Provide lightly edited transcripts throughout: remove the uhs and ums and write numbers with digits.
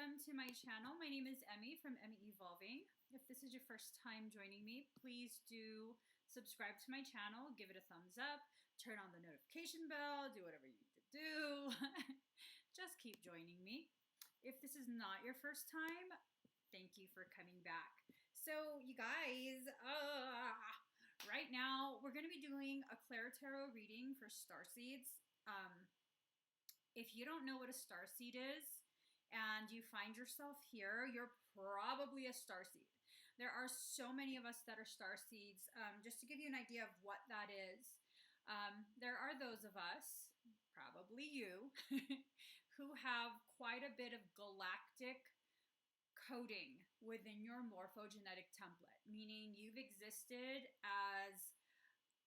welcome to my channel. My name is Emmy from Emmy Evolving. If this is your first time joining me, please do subscribe to my channel, give it a thumbs up, turn on the notification bell, do whatever you need to do. Just keep joining me. If this is not your first time, thank you for coming back. So you guys, right now we're going to be doing a ClairTarot reading for starseeds. If you don't know what a starseed is and you find yourself here, you're probably a starseed. There are so many of us that are starseeds. Just to give you an idea of what that is, there are those of us, probably you, who have quite a bit of galactic coding within your morphogenetic template, meaning you've existed as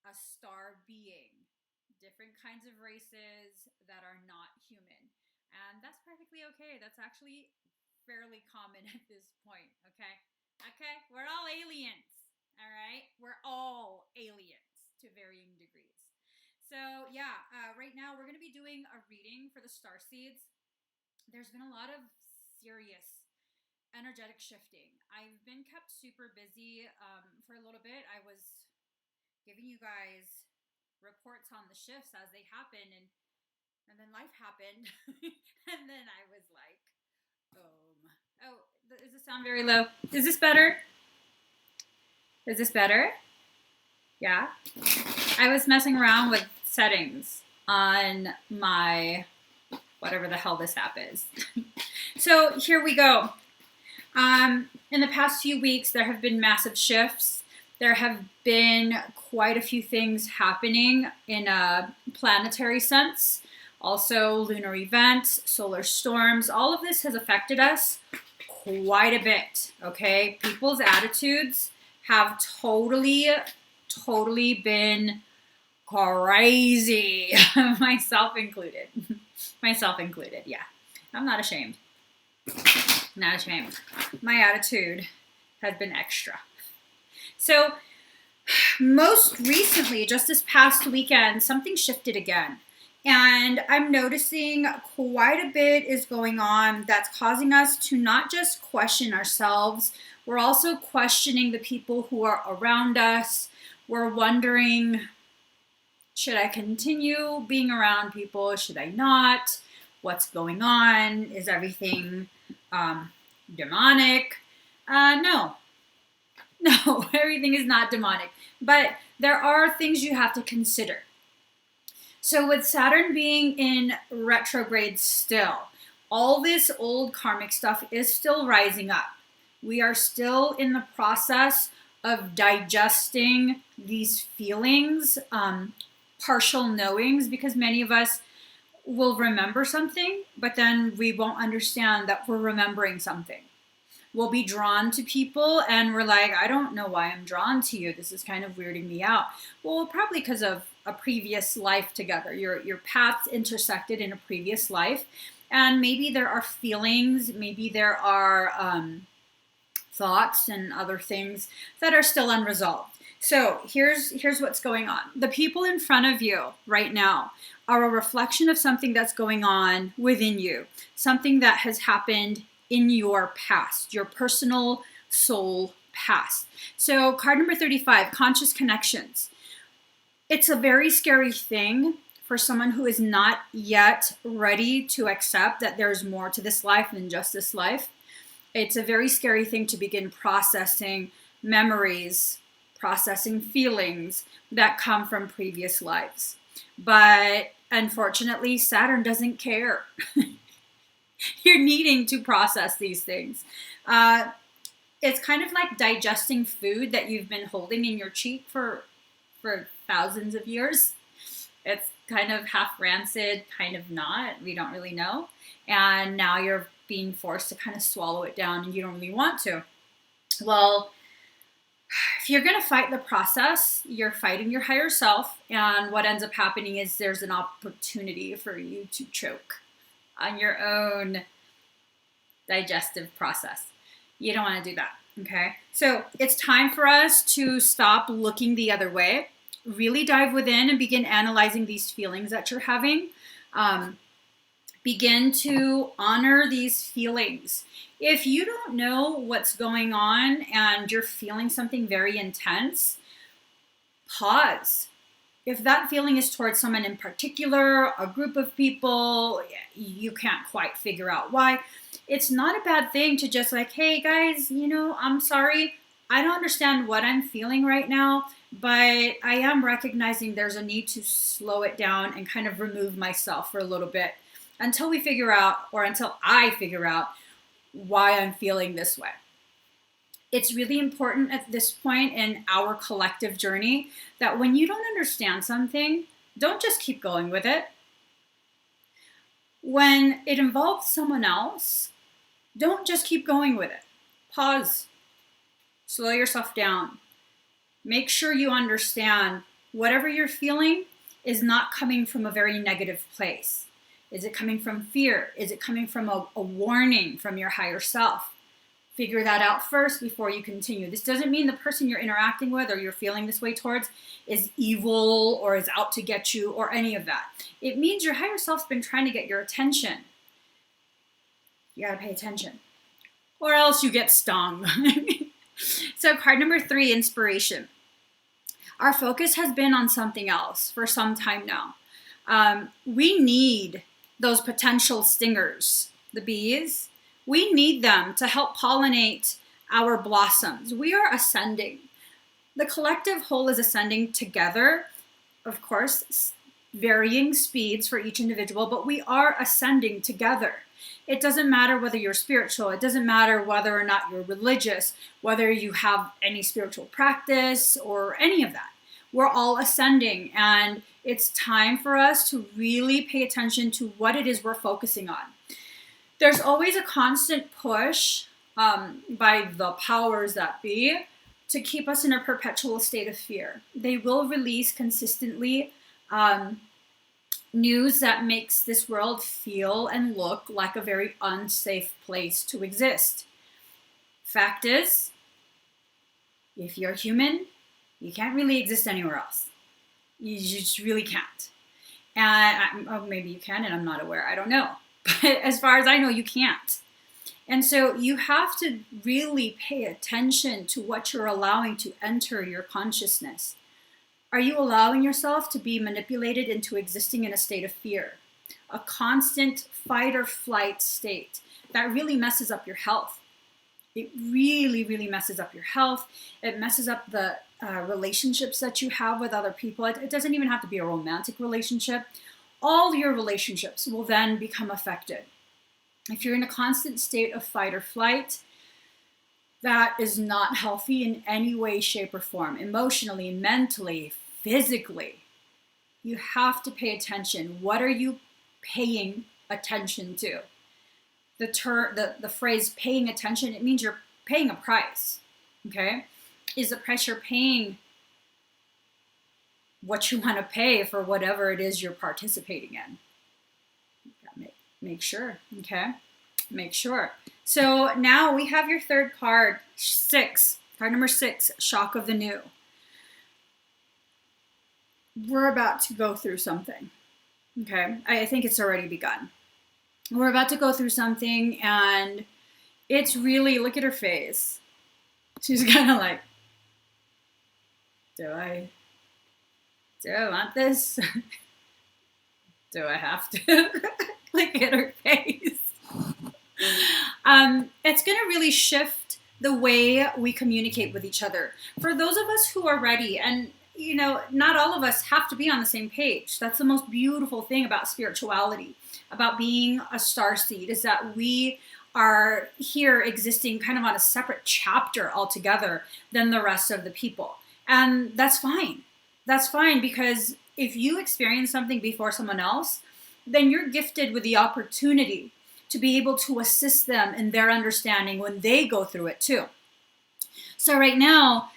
a star being, different kinds of races that are not human. And that's perfectly okay. That's actually fairly common at this point, okay? Okay, we're all aliens, all right? We're all aliens to varying degrees. So yeah, right now we're going to be doing a reading for the starseeds. There's been a lot of serious energetic shifting. I've been kept super busy for a little bit. I was giving you guys reports on the shifts as they happen, and then life happened. And then I was like, oh, does this sound very low? Is this better? Is this better? Yeah. I was messing around with settings on my, whatever the hell this app is. So here we go. In the past few weeks, there have been massive shifts. There have been quite a few things happening in a planetary sense. Also, lunar events, solar storms, all of this has affected us quite a bit, okay? People's attitudes have totally been crazy, myself included. Myself included, yeah. I'm not ashamed. Not ashamed. My attitude has been extra. So most recently, just this past weekend, something shifted again. And I'm noticing quite a bit is going on that's causing us to not just question ourselves, we're also questioning the people who are around us. We're wondering, should I continue being around people? Should I not? What's going on? Is everything demonic? No, everything is not demonic. But there are things you have to consider. So with Saturn being in retrograde still, all this old karmic stuff is still rising up. We are still in the process of digesting these feelings, partial knowings, because many of us will remember something, but then we won't understand that we're remembering something. We'll be drawn to people and we're like, I don't know why I'm drawn to you. This is kind of weirding me out. Well, probably because of a previous life together. Your paths intersected in a previous life. And maybe there are feelings, maybe there are thoughts and other things that are still unresolved. So here's what's going on. The people in front of you right now are a reflection of something that's going on within you. Something that has happened in your past, your personal soul past. So card number 35, conscious connections. It's a very scary thing for someone who is not yet ready to accept that there's more to this life than just this life. It's a very scary thing to begin processing memories, processing feelings that come from previous lives. But unfortunately, Saturn doesn't care. You're needing to process these things. It's kind of like digesting food that you've been holding in your cheek for thousands of years. It's kind of half rancid, kind of not. We don't really know. And now you're being forced to kind of swallow it down and you don't really want to. Well, if you're going to fight the process, you're fighting your higher self. And what ends up happening is there's an opportunity for you to choke on your own digestive process. You don't want to do that, okay? So it's time for us to stop looking the other way, really dive within and begin analyzing these feelings that you're having. Begin to honor these feelings. If you don't know what's going on and you're feeling something very intense, pause. If that feeling is towards someone in particular, a group of people, you can't quite figure out why, it's not a bad thing to just like, hey guys, I'm sorry. I don't understand what I'm feeling right now, but I am recognizing there's a need to slow it down and kind of remove myself for a little bit until we figure out, or until I figure out why I'm feeling this way. It's really important at this point in our collective journey that when you don't understand something, don't just keep going with it. When it involves someone else, don't just keep going with it. Pause. Slow yourself down. Make sure you understand whatever you're feeling is not coming from a very negative place. Is it coming from fear? Is it coming from a warning from your higher self? Figure that out first before you continue. This doesn't mean the person you're interacting with or you're feeling this way towards is evil or is out to get you or any of that. It means your higher self's been trying to get your attention. You gotta pay attention, or else you get stung. So card number 3, inspiration. Our focus has been on something else for some time now. We need those potential stingers, the bees. We need them to help pollinate our blossoms. We are ascending. The collective whole is ascending together, of course, varying speeds for each individual, but we are ascending together. It doesn't matter whether you're spiritual. It doesn't matter whether or not you're religious, whether you have any spiritual practice or any of that. We're all ascending, and it's time for us to really pay attention to what it is we're focusing on. There's always a constant push by the powers that be to keep us in a perpetual state of fear. They will release consistently news that makes this world feel and look like a very unsafe place to exist. Fact is, if you're human, you can't really exist anywhere else. You just really can't. And maybe you can, and I'm not aware. I don't know. But as far as I know, you can't. And so you have to really pay attention to what you're allowing to enter your consciousness. Are you allowing yourself to be manipulated into existing in a state of fear? A constant fight or flight state that really messes up your health. It really, really messes up your health. It messes up the relationships that you have with other people. It doesn't even have to be a romantic relationship. All your relationships will then become affected. If you're in a constant state of fight or flight, that is not healthy in any way, shape, or form. Emotionally, mentally, physically. You have to pay attention. What are you paying attention to? The phrase paying attention, it means you're paying a price. Okay? Is the price you're paying what you want to pay for whatever it is you're participating in? Make sure, okay? Make sure. So now we have your third card, 6. Card number 6, shock of the new. We're about to go through something, okay? I think it's already begun. We're about to go through something, and it's really, look at her face. She's kind of like, do I want this? Do I have to? Look at her face. It's going to really shift the way we communicate with each other. For those of us who are ready, and not all of us have to be on the same page. That's the most beautiful thing about spirituality, about being a starseed, is that we are here existing kind of on a separate chapter altogether than the rest of the people. And that's fine. That's fine, because if you experience something before someone else, then you're gifted with the opportunity to be able to assist them in their understanding when they go through it too. So right now,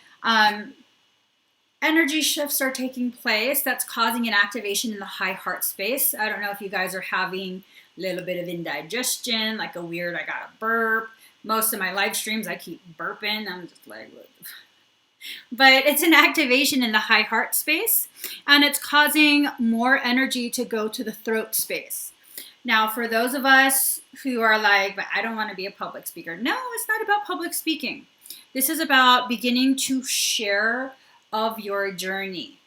energy shifts are taking place that's causing an activation in the high heart space. I don't know if you guys are having a little bit of indigestion, like a weird, I got a burp. Most of my live streams, I keep burping. I'm just like, but it's an activation in the high heart space, and it's causing more energy to go to the throat space. Now, for those of us who are like, but I don't want to be a public speaker. No, it's not about public speaking. This is about beginning to share of your journey,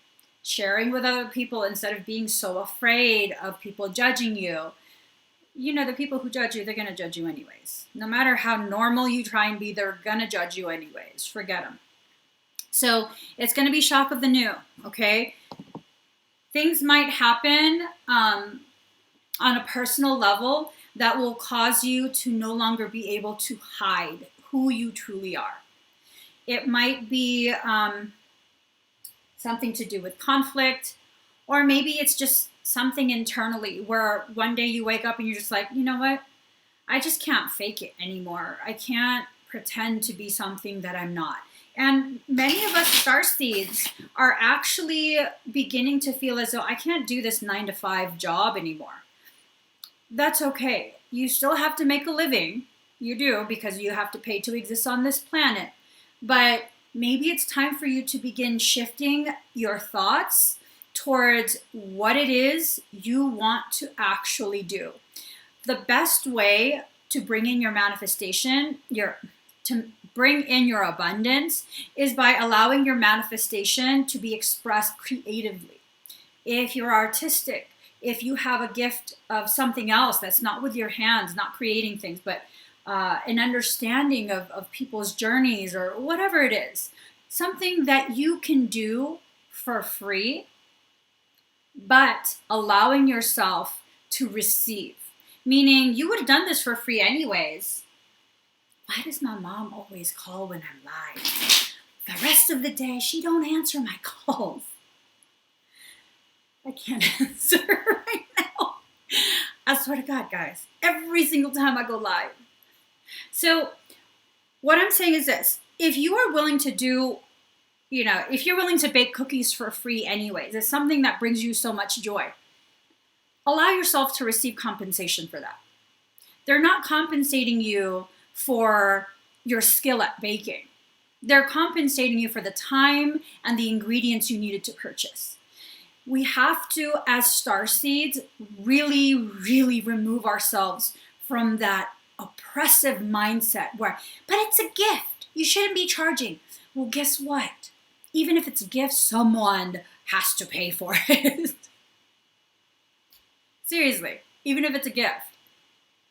sharing with other people instead of being so afraid of people judging you. You know, the people who judge you, they're going to judge you anyways. No matter how normal you try and be, they're going to judge you anyways. Forget them. So it's going to be shock of the new, okay? Things might happen on a personal level that will cause you to no longer be able to hide who you truly are. It might be something to do with conflict, or maybe it's just something internally where one day you wake up and you're just like, you know what? I just can't fake it anymore. I can't pretend to be something that I'm not. And many of us starseeds are actually beginning to feel as though I can't do this 9-to-5 job anymore. That's okay. You still have to make a living. You do, because you have to pay to exist on this planet. But maybe it's time for you to begin shifting your thoughts towards what it is you want to actually do. The best way to bring in your manifestation, to bring in your abundance, is by allowing your manifestation to be expressed creatively. If you're artistic, if you have a gift of something else that's not with your hands, not creating things, but an understanding of people's journeys or whatever it is, something that you can do for free, but allowing yourself to receive. Meaning, you would have done this for free anyways. Why does my mom always call when I'm live? The rest of the day, she don't answer my calls. I can't answer right now. I swear to God, guys, every single time I go live. So what I'm saying is this. If you are willing to do, if you're willing to bake cookies for free anyways, it's something that brings you so much joy. Allow yourself to receive compensation for that. They're not compensating you for your skill at baking. They're compensating you for the time and the ingredients you needed to purchase. We have to, as starseeds, really, really remove ourselves from that oppressive mindset where, but it's a gift. You shouldn't be charging. Well, guess what? Even if it's a gift, someone has to pay for it. Seriously, even if it's a gift.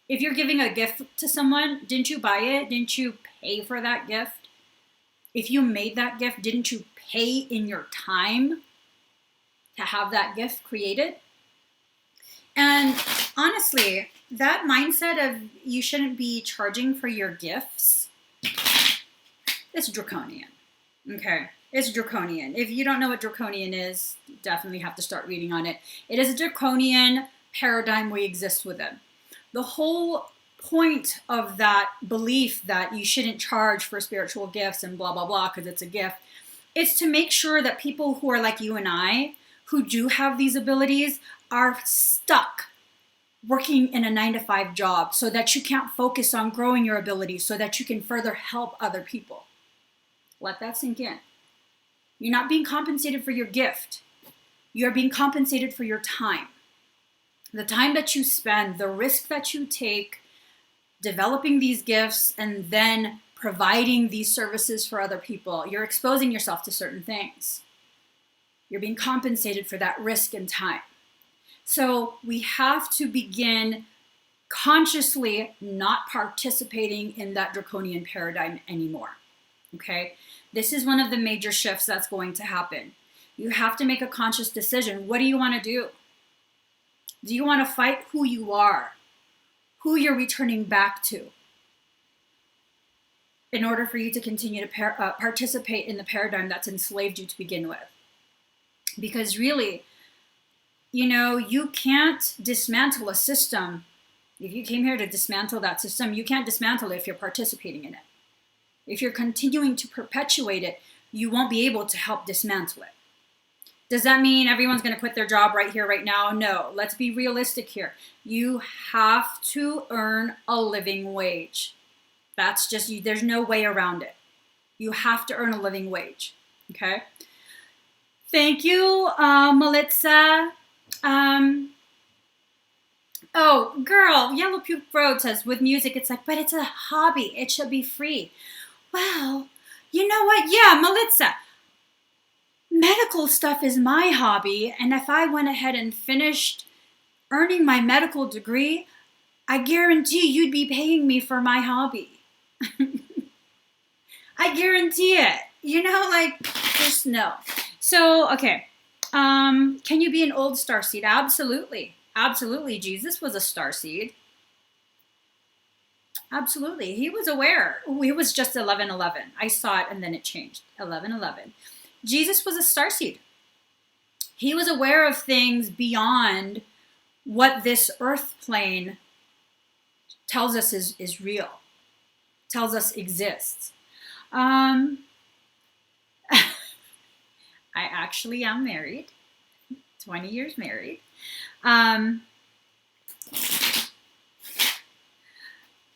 If you're giving a gift to someone, didn't you buy it? Didn't you pay for that gift? If you made that gift, didn't you pay in your time to have that gift created? And honestly, that mindset of you shouldn't be charging for your gifts, it's draconian. Okay, it's draconian. If you don't know what draconian is, you definitely have to start reading on it. It is a draconian paradigm we exist within. The whole point of that belief that you shouldn't charge for spiritual gifts and blah, blah, blah, because it's a gift, it's to make sure that people who are like you and I, who do have these abilities, are stuck working in a 9-to-5 job so that you can't focus on growing your abilities so that you can further help other people. Let that sink in. You're not being compensated for your gift. You're being compensated for your time. The time that you spend, the risk that you take developing these gifts and then providing these services for other people. You're exposing yourself to certain things. You're being compensated for that risk and time. So we have to begin consciously not participating in that draconian paradigm anymore. Okay? This is one of the major shifts that's going to happen. You have to make a conscious decision. What do you want to do? Do you want to fight who you are? Who you're returning back to? In order for you to continue to participate in the paradigm that's enslaved you to begin with. Because really, you can't dismantle a system. If you came here to dismantle that system, you can't dismantle it if you're participating in it. If you're continuing to perpetuate it, you won't be able to help dismantle it. Does that mean everyone's going to quit their job right here, right now? No. Let's be realistic here. You have to earn a living wage. That's just, there's no way around it. You have to earn a living wage. Okay? Thank you, Melitza. Oh, girl, Yellow Puke Road says with music, it's like, but it's a hobby. It should be free. Well, you know what? Yeah, Melissa, medical stuff is my hobby. And if I went ahead and finished earning my medical degree, I guarantee you'd be paying me for my hobby. I guarantee it. You know, like, just no. So, okay. Can you be an old starseed? Absolutely. Absolutely. Jesus was a starseed. Absolutely. He was aware. He was just 11:11. I saw it and then it changed. 11:11. Jesus was a starseed. He was aware of things beyond what this earth plane tells us is real, tells us exists. I actually am married, 20 years married.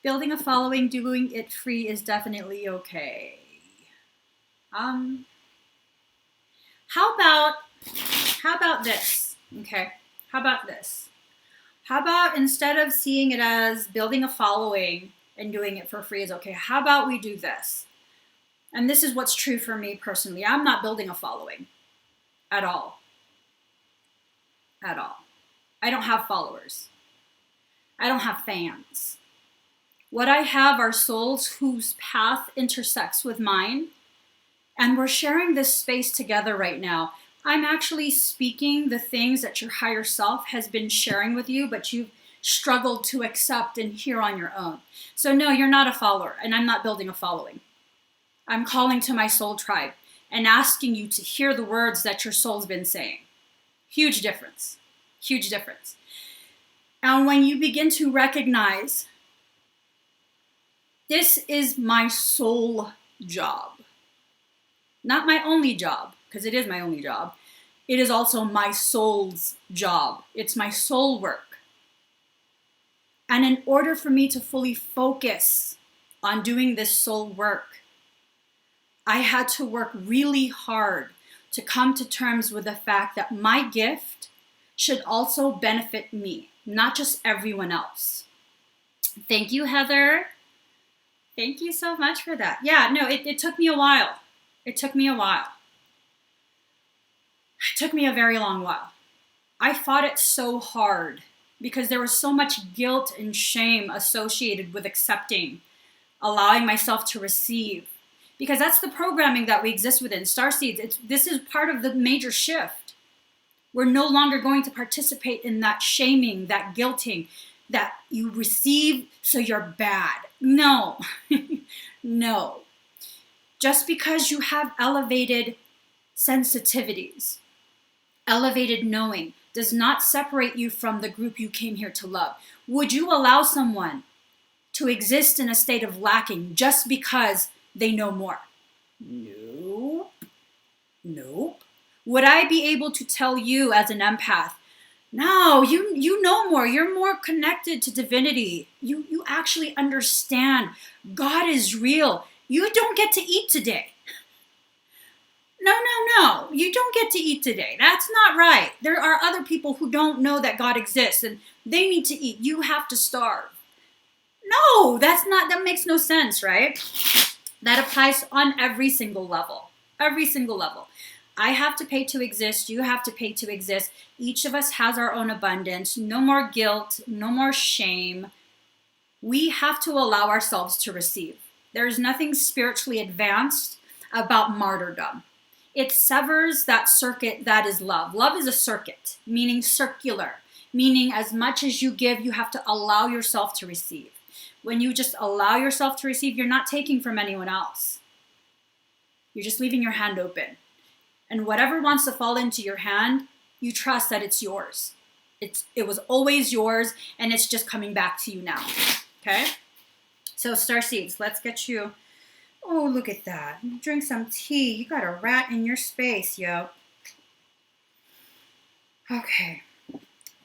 Building a following, doing it free is definitely okay. How about this? Okay, how about this? How about instead of seeing it as building a following and doing it for free is okay, how about we do this? And this is what's true for me personally. I'm not building a following at all. At all. I don't have followers. I don't have fans. What I have are souls whose path intersects with mine, and we're sharing this space together right now. I'm actually speaking the things that your higher self has been sharing with you, but you've struggled to accept and hear on your own. So no, you're not a follower, and I'm not building a following. I'm calling to my soul tribe and asking you to hear the words that your soul's been saying. Huge difference. Huge difference. And when you begin to recognize this is my soul job, not my only job, because it is my only job. It is also my soul's job. It's my soul work. And in order for me to fully focus on doing this soul work, I had to work really hard to come to terms with the fact that my gift should also benefit me, not just everyone else. Thank you, Heather. Thank you so much for that. Yeah, no, it took me a while. It took me a while. It took me a very long while. I fought it so hard because there was so much guilt and shame associated with accepting, allowing myself to receive. Because that's the programming that we exist within. Starseeds, this is part of the major shift. We're no longer going to participate in that shaming, that guilting, that you receive so you're bad. No, no. Just because you have elevated sensitivities, elevated knowing, does not separate you from the group you came here to love. Would you allow someone to exist in a state of lacking just because they know more? Nope. Nope. Would I be able to tell you as an empath, no, you know more. You're more connected to divinity. You actually understand God is real. You don't get to eat today. No. You don't get to eat today. That's not right. There are other people who don't know that God exists and they need to eat. You have to starve. No, that makes no sense, right? That applies on every single level. Every single level. I have to pay to exist. You have to pay to exist. Each of us has our own abundance. No more guilt. No more shame. We have to allow ourselves to receive. There is nothing spiritually advanced about martyrdom. It severs that circuit that is love. Love is a circuit, meaning circular, meaning as much as you give, you have to allow yourself to receive. When you just allow yourself to receive, you're not taking from anyone else. You're just leaving your hand open. And whatever wants to fall into your hand, you trust that it's yours. It was always yours, and it's just coming back to you now. Okay? So Starseeds, let's get you. Oh, look at that. Drink some tea. You got a rat in your space, yo. Okay.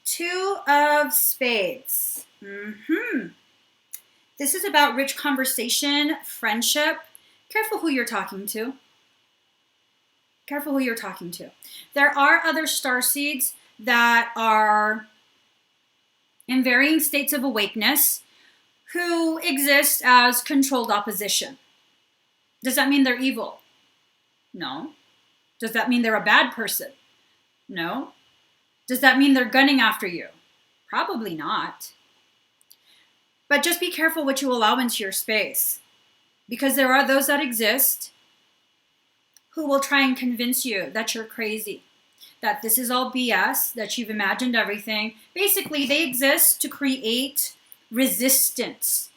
2 of Spades. This is about rich conversation, friendship. Careful who you're talking to. Careful who you're talking to. There are other starseeds that are in varying states of awakeness who exist as controlled opposition. Does that mean they're evil? No. Does that mean they're a bad person? No. Does that mean they're gunning after you? Probably not. But just be careful what you allow into your space, because there are those that exist who will try and convince you that you're crazy, that this is all BS, that you've imagined everything. Basically, they exist to create resistance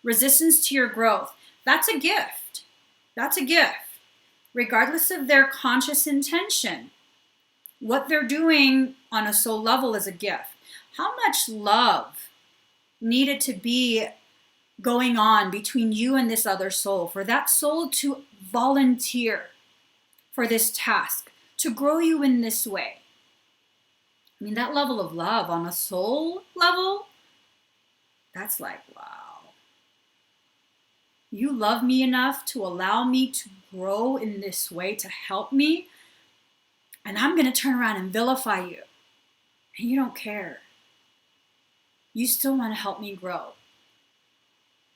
to your growth. That's a gift. That's a gift. Regardless of their conscious intention, what they're doing on a soul level is a gift. How much love needed to be going on between you and this other soul for that soul to volunteer for this task, to grow you in this way? I mean, that level of love on a soul level, that's like, wow. You love me enough to allow me to grow in this way, to help me, and I'm going to turn around and vilify you. And you don't care. You still want to help me grow.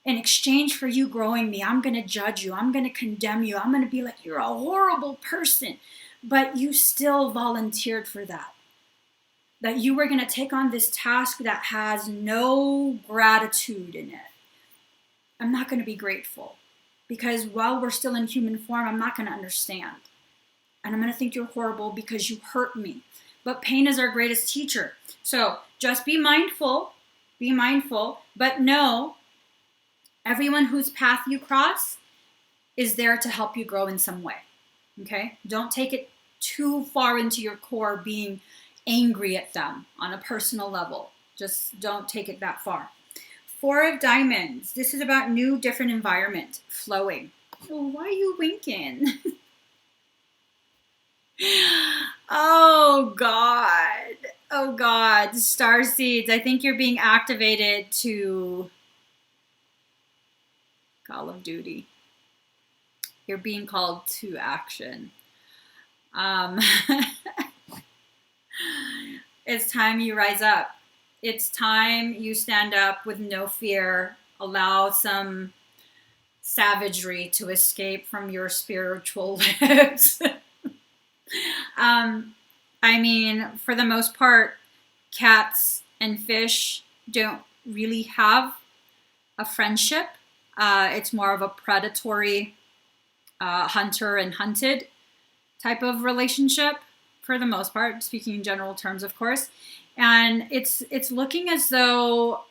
In exchange for you growing me, I'm going to judge you. I'm going to condemn you. I'm going to be like, you're a horrible person. But you still volunteered for that. That you were going to take on this task that has no gratitude in it. I'm not going to be grateful. Because while we're still in human form, I'm not going to understand. And I'm going to think you're horrible because you hurt me. But pain is our greatest teacher. So just be mindful, but know everyone whose path you cross is there to help you grow in some way. Okay? Don't take it too far into your core being angry at them on a personal level. Just don't take it that far. 4 of Diamonds. This is about new, different environment, flowing. Oh, why are you winking? Oh, God. Oh, God. Starseeds, I think you're being activated to Call of Duty. You're being called to action. It's time you rise up. It's time you stand up with no fear. Allow some savagery to escape from your spiritual lips. I mean, for the most part, cats and fish don't really have a friendship. It's more of a predatory hunter and hunted type of relationship for the most part, speaking in general terms, of course. And it's looking as though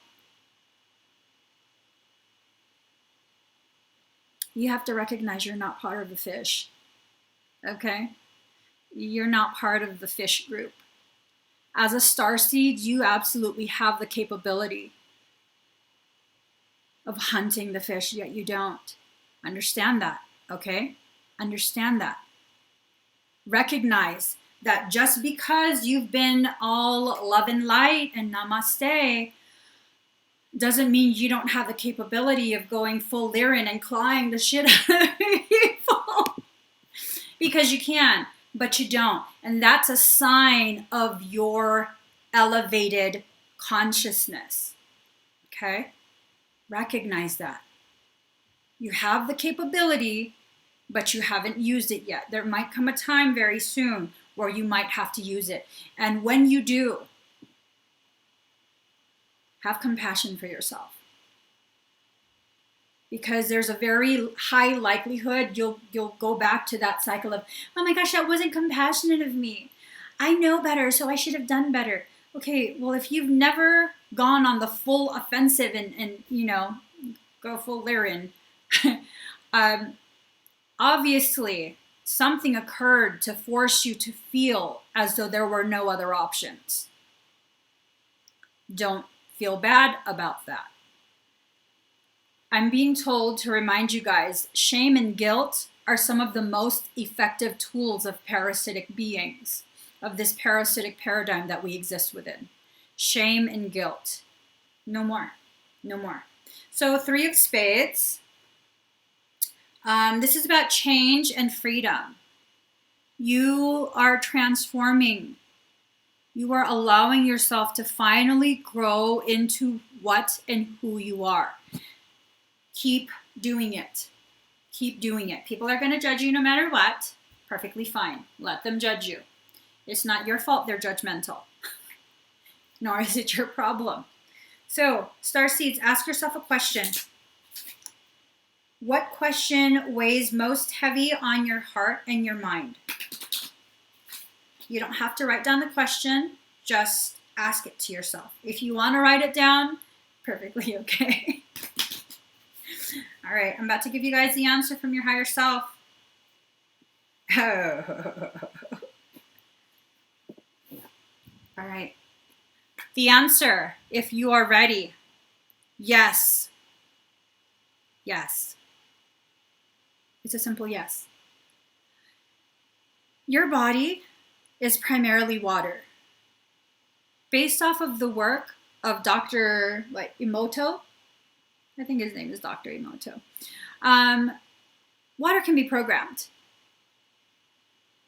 you have to recognize you're not part of the fish. Okay? You're not part of the fish group. As a starseed, you absolutely have the capability of hunting the fish, yet you don't. Understand that, okay? Understand that. Recognize that just because you've been all love and light and namaste doesn't mean you don't have the capability of going full Lyran and clawing the shit out of people. Because you can, but you don't. And that's a sign of your elevated consciousness. Okay? Recognize that. You have the capability, but you haven't used it yet. There might come a time very soon where you might have to use it. And when you do, have compassion for yourself. Because there's a very high likelihood you'll go back to that cycle of, oh my gosh, that wasn't compassionate of me. I know better, so I should have done better. Okay, well, if you've never gone on the full offensive and go full Lyran, obviously something occurred to force you to feel as though there were no other options. Don't feel bad about that. I'm being told to remind you guys, shame and guilt are some of the most effective tools of parasitic beings, of this parasitic paradigm that we exist within. Shame and guilt. No more. No more. So 3 of Spades. This is about change and freedom. You are transforming You are allowing yourself to finally grow into what and who you are. Keep doing it. Keep doing it. People are going to judge you no matter what. Perfectly fine. Let them judge you. It's not your fault they're judgmental. Nor is it your problem. So, Starseeds, ask yourself a question. What question weighs most heavy on your heart and your mind? You don't have to write down the question. Just ask it to yourself. If you want to write it down, perfectly okay. All right, I'm about to give you guys the answer from your higher self. Oh. All right. The answer, if you are ready, yes. Yes. It's a simple yes. Your body is primarily water. Based off of the work of Dr. Emoto, I think his name is Dr. Emoto, water can be programmed.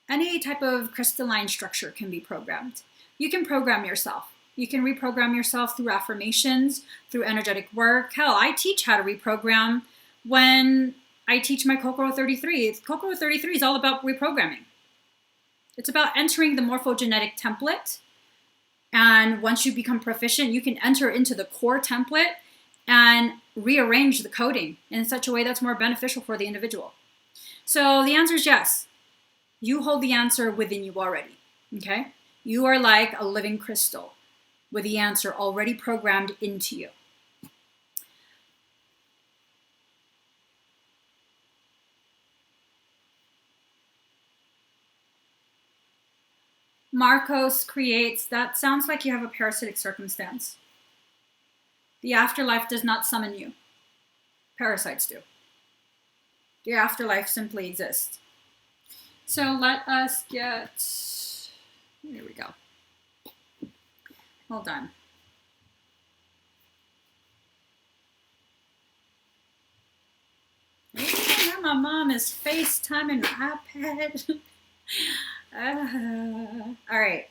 Any type of crystalline structure can be programmed. You can program yourself. You can reprogram yourself through affirmations, through energetic work. Hell, I teach how to reprogram when I teach my Kokoro 33. Kokoro 33 is all about reprogramming. It's about entering the morphogenetic template. And once you become proficient, you can enter into the core template and rearrange the coding in such a way that's more beneficial for the individual. So the answer is yes. You hold the answer within you already, okay? You are like a living crystal with the answer already programmed into you. Marcos creates, that sounds like you have a parasitic circumstance. The afterlife does not summon you. Parasites do. The afterlife simply exists. So let us get, here we go. Hold on. Now my mom is FaceTiming my iPad. All right.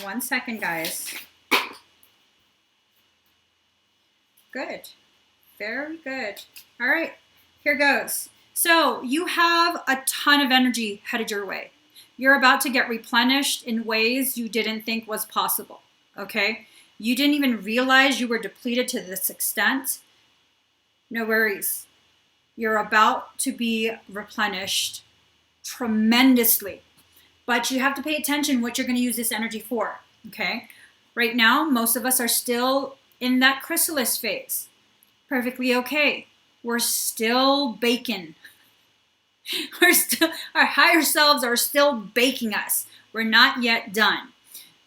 1 second, guys. Good. Very good. All right. Here goes. So you have a ton of energy headed your way. You're about to get replenished in ways you didn't think was possible. Okay? You didn't even realize you were depleted to this extent. No worries. You're about to be replenished tremendously. But you have to pay attention what you're going to use this energy for. Okay? Right now, most of us are still in that chrysalis phase. Perfectly okay. We're still baking. Our higher selves are still baking us. We're not yet done.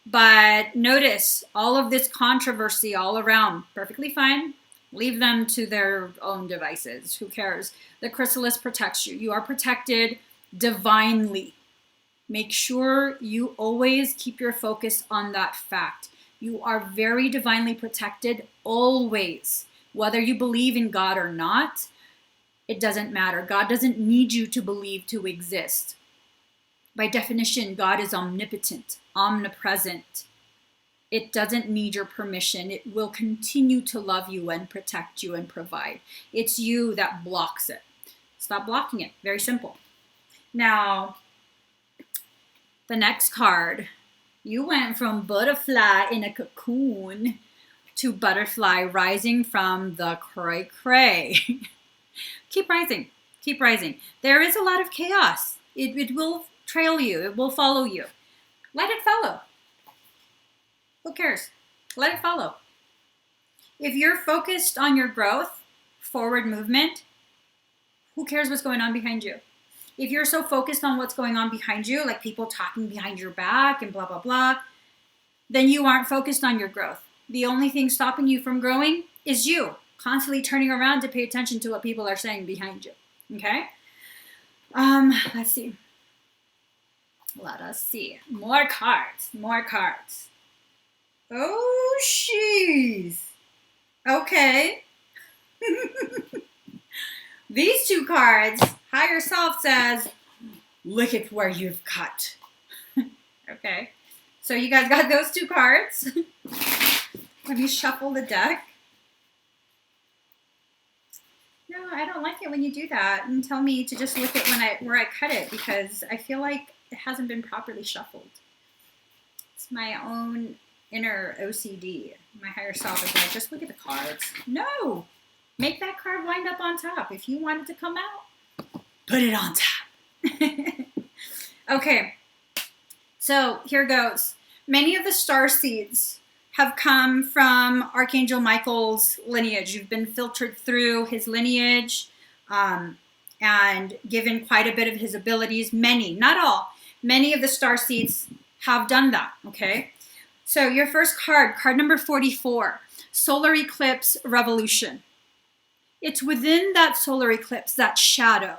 But notice all of this controversy all around. Perfectly fine. Leave them to their own devices. Who cares? The chrysalis protects you. You are protected divinely. Make sure you always keep your focus on that fact. You are very divinely protected always. Whether you believe in God or not, it doesn't matter. God doesn't need you to believe to exist. By definition, God is omnipotent, omnipresent. It doesn't need your permission. It will continue to love you and protect you and provide. It's you that blocks it. Stop blocking it. Very simple. Now, the next card, you went from butterfly in a cocoon to butterfly rising from the cray cray. Keep rising. Keep rising. There is a lot of chaos. It will trail you. It will follow you. Let it follow. Who cares? Let it follow. If you're focused on your growth, forward movement, who cares what's going on behind you? If you're so focused on what's going on behind you, like people talking behind your back and blah, blah, blah, then you aren't focused on your growth. The only thing stopping you from growing is you, constantly turning around to pay attention to what people are saying behind you. Okay? Let's see. Let us see. More cards. More cards. Oh, jeez. Okay. These two cards, higher self says, look at where you've cut. Okay. So you guys got those two cards. Let me shuffle the deck. No, I don't like it when you do that and tell me to just look at where I cut it, because I feel like it hasn't been properly shuffled. It's my own inner OCD. My higher self is like, just look at the cards. No! Make that card wind up on top. If you want it to come out, put it on top. Okay, so here goes. Many of the starseeds have come from Archangel Michael's lineage. You've been filtered through his lineage and given quite a bit of his abilities. Many, not all, many of the starseeds have done that, okay? So your first card, card number 44, Solar Eclipse Revolution. It's within that solar eclipse, that shadow,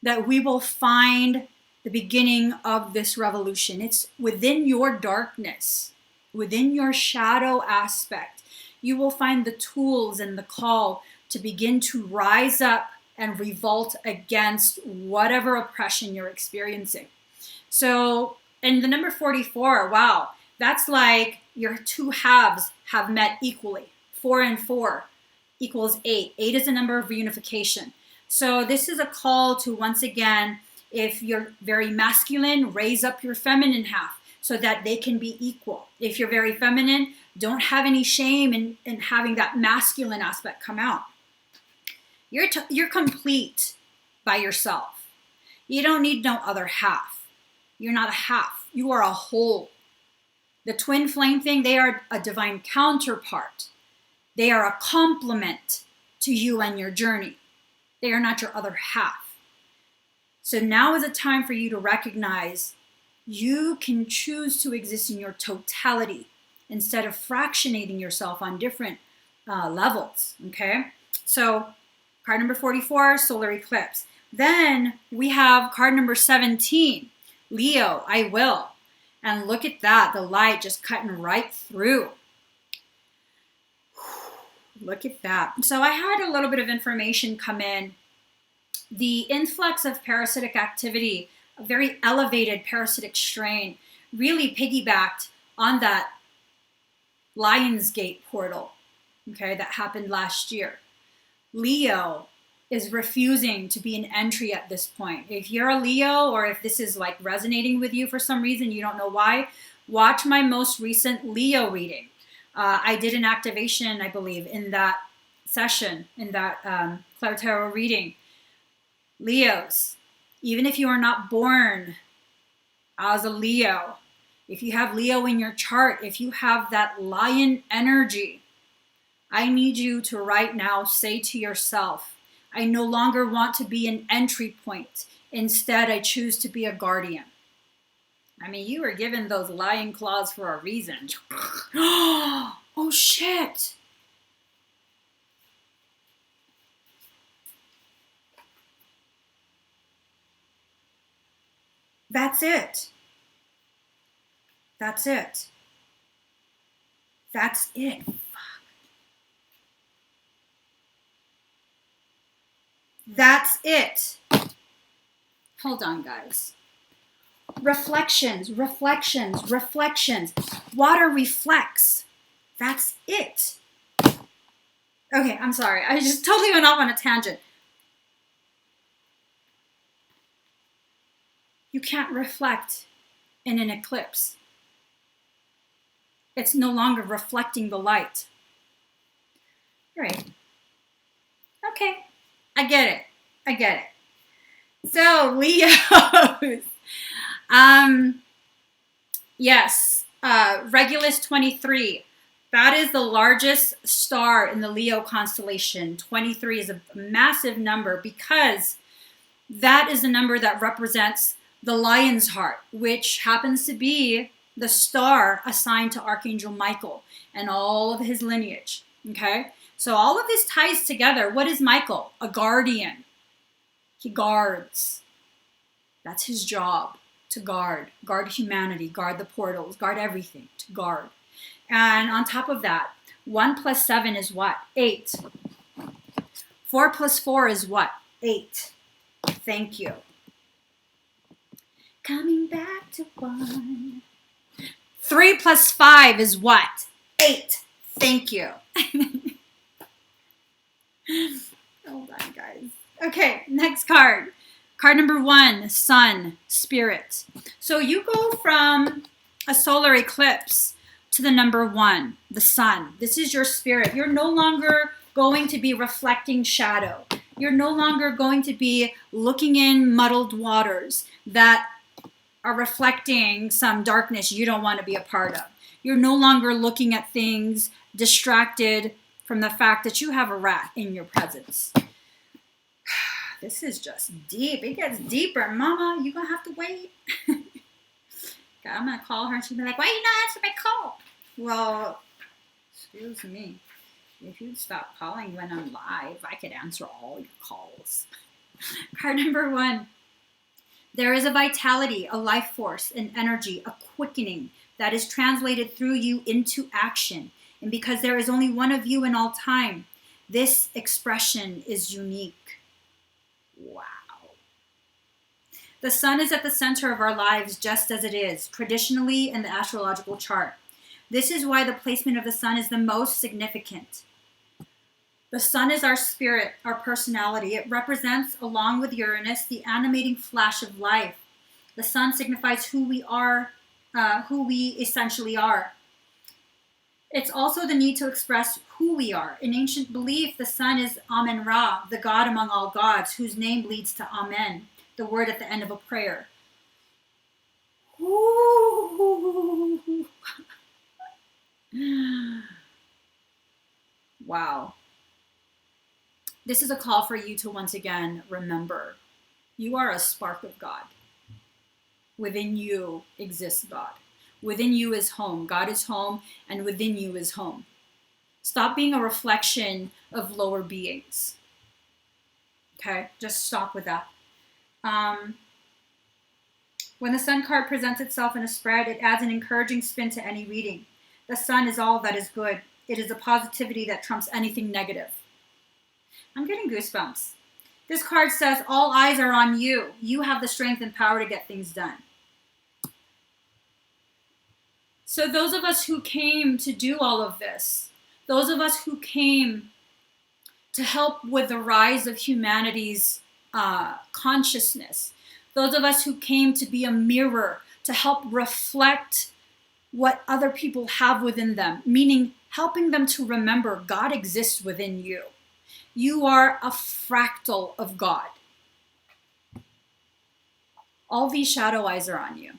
that we will find the beginning of this revolution. It's within your darkness, within your shadow aspect. You will find the tools and the call to begin to rise up and revolt against whatever oppression you're experiencing. So, and the number 44, wow, that's like your two halves have met equally. 4 and 4 equals 8. 8 is a number of reunification. So this is a call to, once again, if you're very masculine, raise up your feminine half so that they can be equal. If you're very feminine, don't have any shame in having that masculine aspect come out. You're complete by yourself. You don't need no other half. You're not a half. You are a whole. The twin flame thing, they are a divine counterpart. They are a complement to you and your journey. They are not your other half. So now is a time for you to recognize you can choose to exist in your totality instead of fractionating yourself on different levels, okay? So card number 44, solar eclipse. Then we have card number 17, Leo, I will. And look at that, the light just cutting right through. Look at that. So I had a little bit of information come in. The influx of parasitic activity, a very elevated parasitic strain, really piggybacked on that Lionsgate portal, okay, that happened last year. Leo is refusing to be an entry at this point. If you're a Leo, or if this is like resonating with you for some reason, you don't know why, watch my most recent Leo reading. I did an activation, I believe, in that session, in that ClairTarot reading. Leos, even if you are not born as a Leo, if you have Leo in your chart, if you have that lion energy, I need you to right now say to yourself, I no longer want to be an entry point. Instead, I choose to be a guardian. I mean, you were given those lion claws for a reason. Oh, shit. That's it. That's it. That's it. Fuck. That's it. Hold on, guys. Reflections, reflections, reflections. Water reflects. That's it. Okay, I'm sorry. I just totally went off on a tangent. You can't reflect in an eclipse. It's no longer reflecting the light. Right. Okay. I get it. I get it. So, Leos. Yes. Regulus 23. That is the largest star in the Leo constellation. 23 is a massive number because that is the number that represents the lion's heart, which happens to be the star assigned to Archangel Michael and all of his lineage, okay? So all of this ties together. What is Michael? A guardian. He guards. That's his job, to guard. Guard humanity, guard the portals, guard everything, to guard. And on top of that, 1 plus 7 is what? 8. 4 plus 4 is what? 8. Thank you. Coming back to 1. 3 plus 5 is what? 8. Thank you. Hold on, guys. Okay, next card. Card number 1, Sun, Spirit. So you go from a solar eclipse to the number 1, the Sun. This is your spirit. You're no longer going to be reflecting shadow. You're no longer going to be looking in muddled waters that are reflecting some darkness you don't want to be a part of. You're no longer looking at things distracted from the fact that you have a rat in your presence. This is just deep. It gets deeper. Mama, you're going to have to wait. God, I'm going to call her and she'll be like, why you not answer my call? Well, excuse me. If you'd stop calling when I'm live, I could answer all your calls. Card number 1. There is a vitality, a life force, an energy, a quickening that is translated through you into action. And because there is only one of you in all time, this expression is unique. Wow. The sun is at the center of our lives just as it is, traditionally in the astrological chart. This is why the placement of the sun is the most significant. The sun is our spirit, our personality. It represents, along with Uranus, the animating flash of life. The sun signifies who we are, who we essentially are. It's also the need to express who we are. In ancient belief, the sun is Amen-Ra, the God among all gods, whose name leads to Amen, the word at the end of a prayer. Ooh. Wow. This is a call for you to once again remember, you are a spark of God. Within you exists God. Within you is home. God is home, and within you is home. Stop being a reflection of lower beings. Okay? Just stop with that. When the sun card presents itself in a spread, it adds an encouraging spin to any reading. The sun is all that is good. It is a positivity that trumps anything negative. I'm getting goosebumps. This card says, all eyes are on you. You have the strength and power to get things done. So those of us who came to do all of this, those of us who came to help with the rise of humanity's consciousness, those of us who came to be a mirror, to help reflect what other people have within them, meaning helping them to remember God exists within you. You are a fractal of God. All these shadow eyes are on you,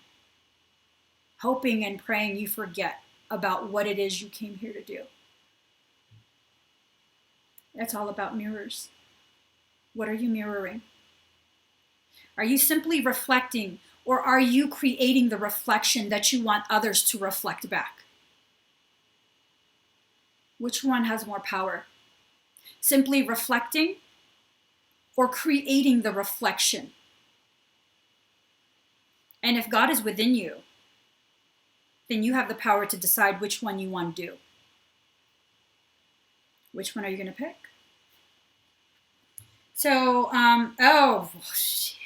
hoping and praying you forget about what it is you came here to do. It's all about mirrors. What are you mirroring? Are you simply reflecting, or are you creating the reflection that you want others to reflect back? Which one has more power? Simply reflecting or creating the reflection? And if God is within you, then you have the power to decide which one you want to do. Which one are you going to pick? So, oh, shit.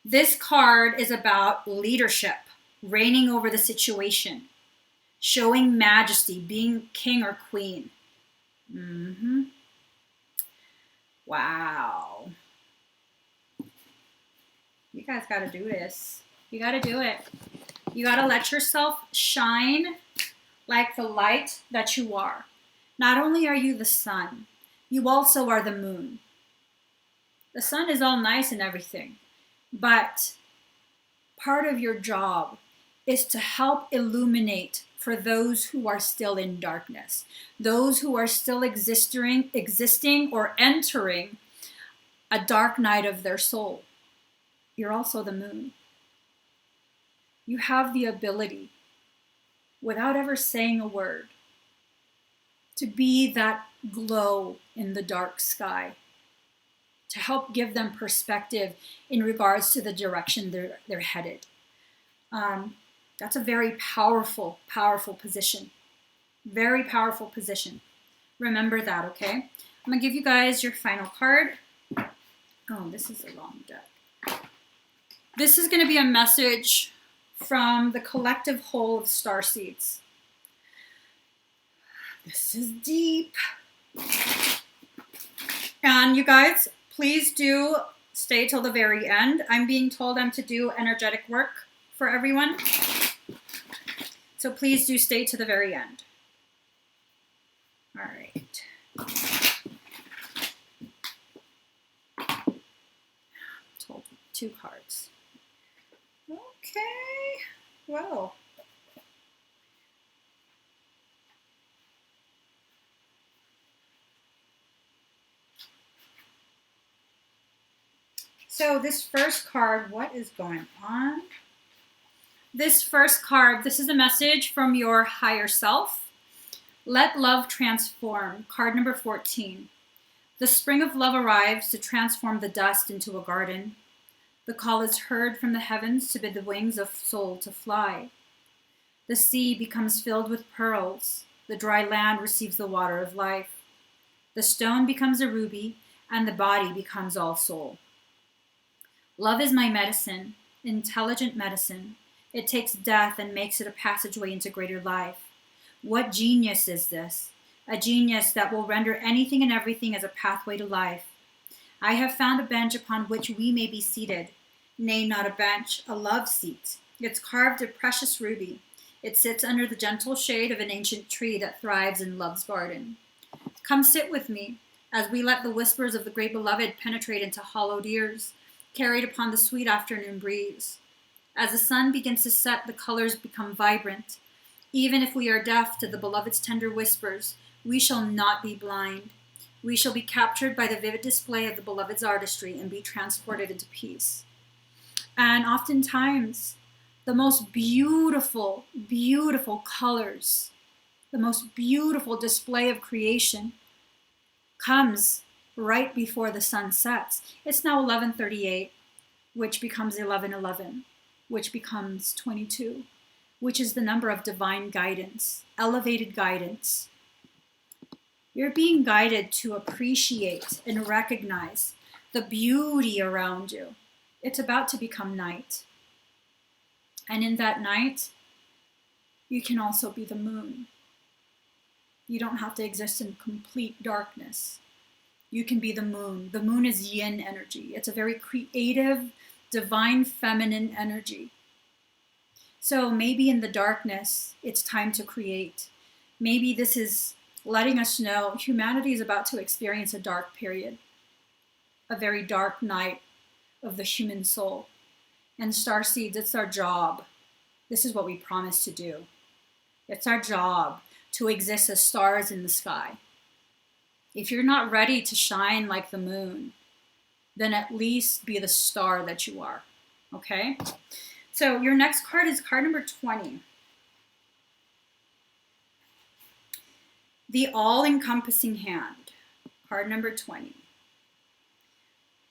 This card is about leadership, reigning over the situation, showing majesty, being king or queen. Wow. You guys got to do this. You got to do it. You got to let yourself shine like the light that you are. Not only are you the sun, you also are the moon. The sun is all nice and everything, but part of your job is to help illuminate for those who are still in darkness, those who are still existing or entering a dark night of their soul. You're also the moon. You have the ability, without ever saying a word, to be that glow in the dark sky, to help give them perspective in regards to the direction they're headed. That's a very powerful, powerful position. Very powerful position. Remember that, okay? I'm going to give you guys your final card. Oh, this is a long deck. This is going to be a message from the collective whole of starseeds. This is deep. And you guys, please do stay till the very end. I'm being told I'm to do energetic work for everyone. So please do stay to the very end. All right. Told 2 cards. Okay. Whoa. So this first card, what is going on? This first card, this is a message from your higher self. Let love transform. Card number 14. The spring of love arrives to transform the dust into a garden. The call is heard from the heavens to bid the wings of soul to fly. The sea becomes filled with pearls. The dry land receives the water of life. The stone becomes a ruby, and the body becomes all soul. Love is my medicine, intelligent medicine. It takes death and makes it a passageway into greater life. What genius is this? A genius that will render anything and everything as a pathway to life. I have found a bench upon which we may be seated. Nay, not a bench, a love seat. It's carved of precious ruby. It sits under the gentle shade of an ancient tree that thrives in love's garden. Come sit with me, as we let the whispers of the great beloved penetrate into hollowed ears, carried upon the sweet afternoon breeze. As the sun begins to set, the colors become vibrant. Even if we are deaf to the beloved's tender whispers, we shall not be blind. We shall be captured by the vivid display of the beloved's artistry and be transported into peace. And oftentimes, the most beautiful, beautiful colors, the most beautiful display of creation comes right before the sun sets. It's now 11:38, which becomes 11:11, which becomes 22, which is the number of divine guidance, elevated guidance. You're being guided to appreciate and recognize the beauty around you. It's about to become night. And in that night, you can also be the moon. You don't have to exist in complete darkness. You can be the moon. The moon is yin energy. It's a very creative, divine, feminine energy. So maybe in the darkness, it's time to create. Maybe this is letting us know humanity is about to experience a dark period, a very dark night of the human soul. And starseeds, it's our job. This is what we promise to do. It's our job to exist as stars in the sky. If you're not ready to shine like the moon, then at least be the star that you are, okay? So your next card is card number 20. The all-encompassing hand, card number 20.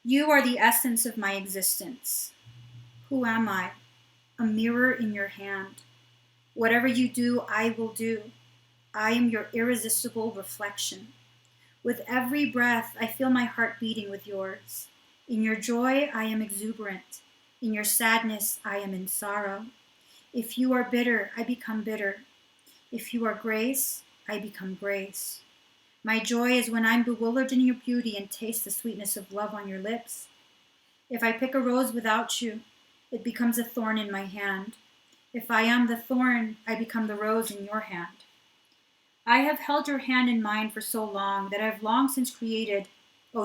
You are the essence of my existence. Who am I? A mirror in your hand. Whatever you do, I will do. I am your irresistible reflection. With every breath, I feel my heart beating with yours. In your joy, I am exuberant. In your sadness, I am in sorrow. If you are bitter, I become bitter. If you are grace, I become grace. My joy is when I'm bewildered in your beauty and taste the sweetness of love on your lips. If I pick a rose without you, it becomes a thorn in my hand. If I am the thorn, I become the rose in your hand. I have held your hand in mine for so long that I have long since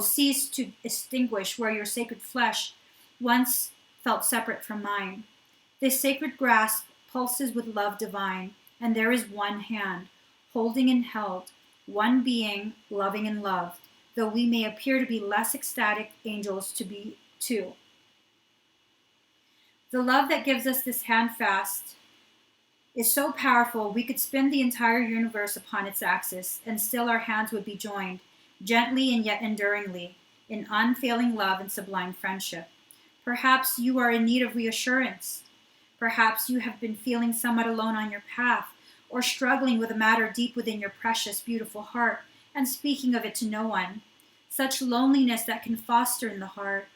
ceased to distinguish where your sacred flesh once felt separate from mine. This sacred grasp pulses with love divine, and there is one hand, holding and held, one being, loving and loved, though we may appear to be less ecstatic angels to be two. The love that gives us this handfast is so powerful we could spin the entire universe upon its axis, and still our hands would be joined, gently and yet enduringly, in unfailing love and sublime friendship. Perhaps you are in need of reassurance. Perhaps you have been feeling somewhat alone on your path, or struggling with a matter deep within your precious, beautiful heart, and speaking of it to no one. Such loneliness that can foster in the heart.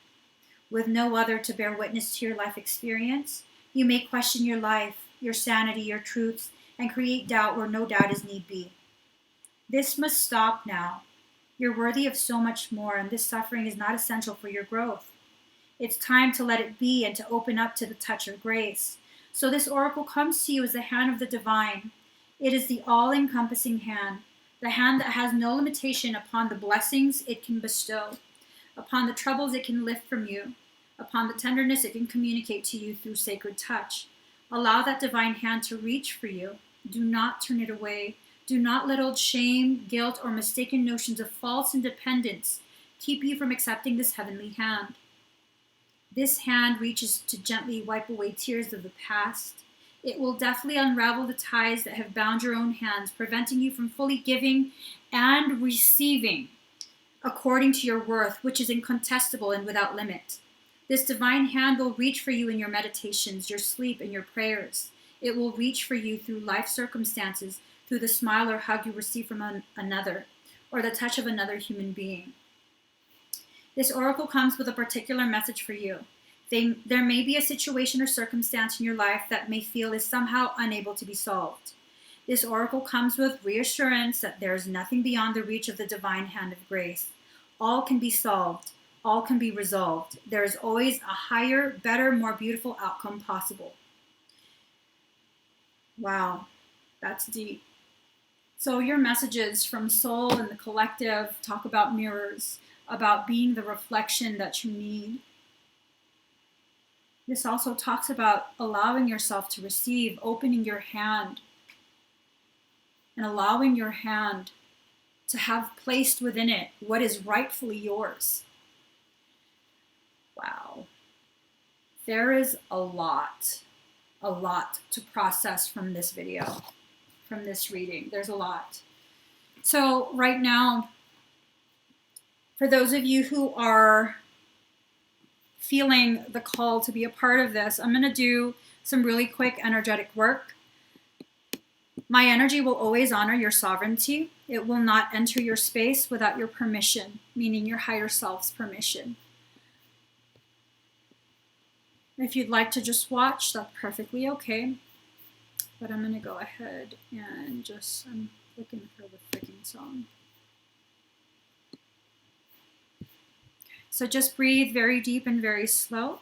with no other to bear witness to your life experience, you may question your life, your sanity, your truths, and create doubt where no doubt is need be. This must stop now. You're worthy of so much more, and this suffering is not essential for your growth. It's time to let it be and to open up to the touch of grace. So this oracle comes to you as the hand of the divine. It is the all-encompassing hand, the hand that has no limitation upon the blessings it can bestow, upon the troubles it can lift from you, upon the tenderness it can communicate to you through sacred touch. Allow that divine hand to reach for you. Do not turn it away. Do not let old shame, guilt, or mistaken notions of false independence keep you from accepting this heavenly hand. This hand reaches to gently wipe away tears of the past. It will deftly unravel the ties that have bound your own hands, preventing you from fully giving and receiving according to your worth, which is incontestable and without limit. This divine hand will reach for you in your meditations, your sleep, and your prayers. It will reach for you through life circumstances, through the smile or hug you receive from another, or the touch of another human being. This oracle comes with a particular message for you. There may be a situation or circumstance in your life that may feel is somehow unable to be solved. This oracle comes with reassurance that there is nothing beyond the reach of the divine hand of grace. All can be solved. All can be resolved. There is always a higher, better, more beautiful outcome possible. Wow, that's deep. So your messages from soul and the collective talk about mirrors, about being the reflection that you need. This also talks about allowing yourself to receive, opening your hand, and allowing your hand to have placed within it what is rightfully yours. Wow. There is a lot to process from this video, from this reading. There's a lot. So right now, for those of you who are feeling the call to be a part of this, I'm going to do some really quick energetic work. My energy will always honor your sovereignty. It will not enter your space without your permission, meaning your higher self's permission. If you'd like to just watch, that's perfectly okay. But I'm going to go ahead and I'm looking for the freaking song. So just breathe very deep and very slow.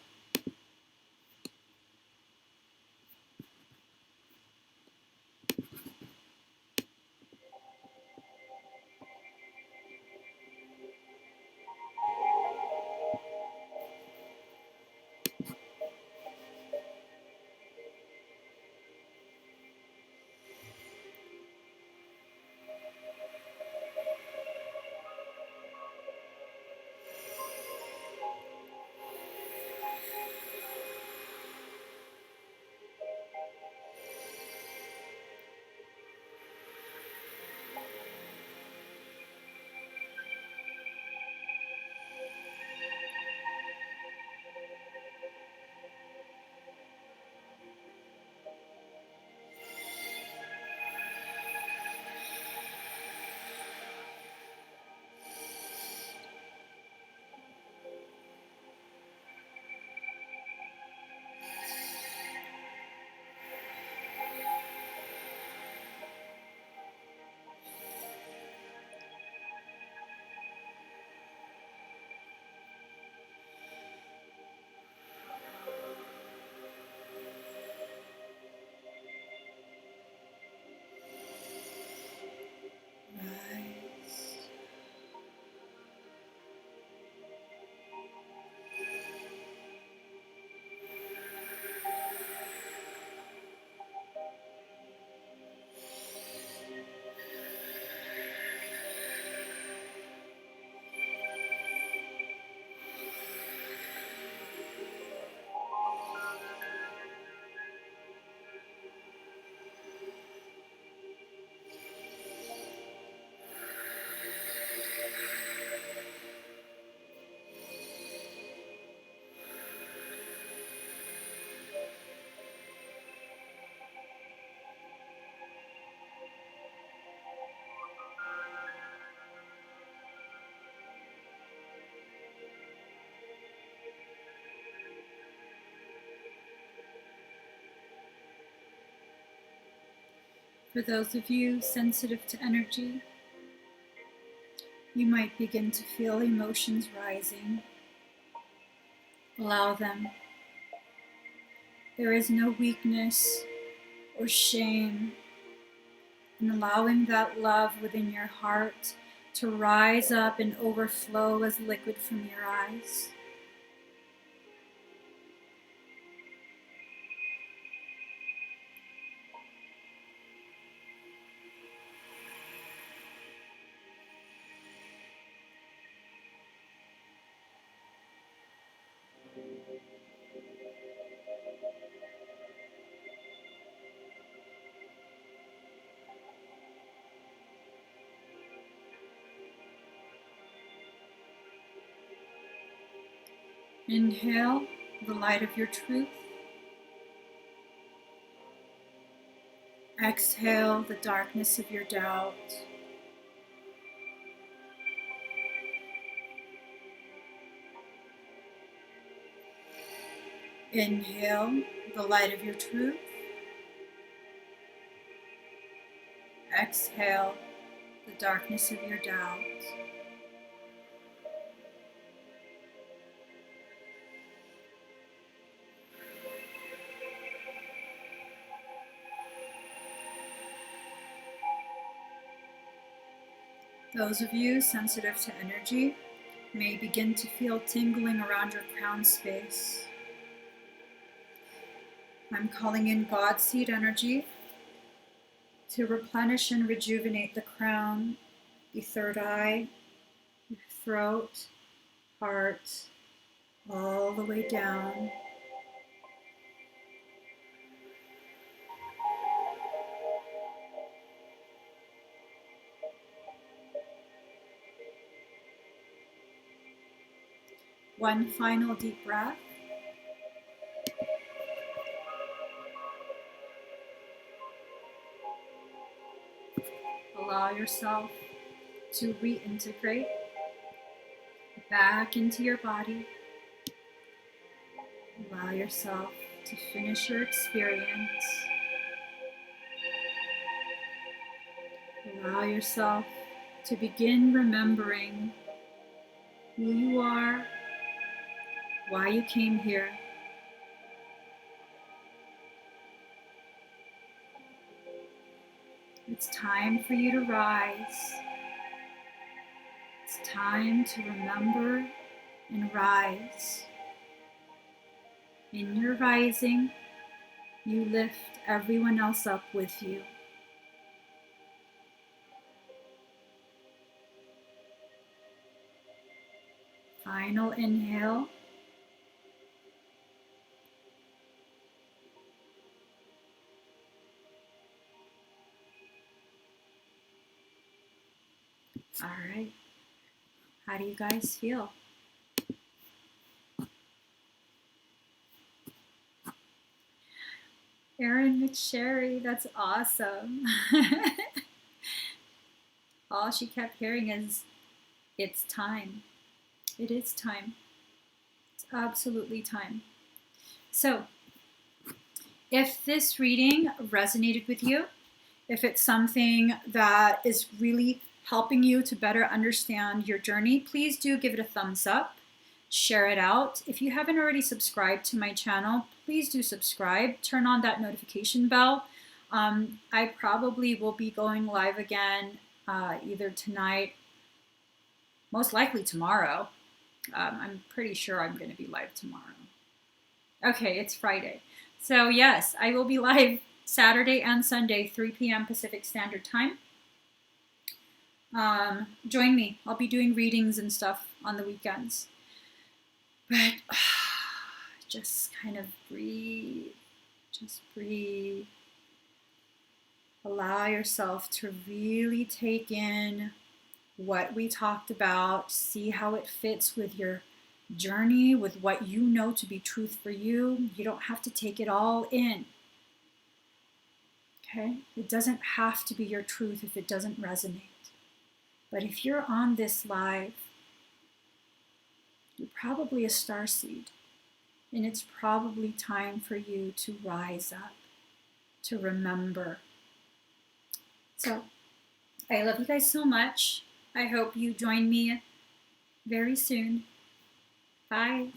For those of you sensitive to energy, you might begin to feel emotions rising. Allow them. There is no weakness or shame in allowing that love within your heart to rise up and overflow as liquid from your eyes. Inhale the light of your truth. Exhale the darkness of your doubt. Inhale the light of your truth. Exhale the darkness of your doubt. Those of you sensitive to energy may begin to feel tingling around your crown space. I'm calling in God seed energy to replenish and rejuvenate the crown, the third eye, your throat, heart, all the way down. One final deep breath. Allow yourself to reintegrate back into your body. Allow yourself to finish your experience. Allow yourself to begin remembering who you are, why you came here. It's time for you to rise. It's time to remember and rise. In your rising, you lift everyone else up with you. Final inhale. All right. How do you guys feel? Erin McSherry, that's awesome. All she kept hearing is, it's time. It is time. It's absolutely time. So, if this reading resonated with you, if it's something that is really helping you to better understand your journey, please do give it a thumbs up. Share it out. If you haven't already subscribed to my channel, please do subscribe. Turn on that notification bell. I probably will be going live again either tonight, most likely tomorrow. I'm pretty sure I'm going to be live tomorrow. Okay, it's Friday. So yes, I will be live Saturday and Sunday, 3 p.m. Pacific Standard Time. Join me. I'll be doing readings and stuff on the weekends. But just kind of breathe. Just breathe. Allow yourself to really take in what we talked about. See how it fits with your journey, with what you know to be truth for you. You don't have to take it all in. Okay? It doesn't have to be your truth if it doesn't resonate. But if you're on this live, you're probably a starseed, and it's probably time for you to rise up, to remember, So I love you guys so much. I hope you join me very soon. Bye.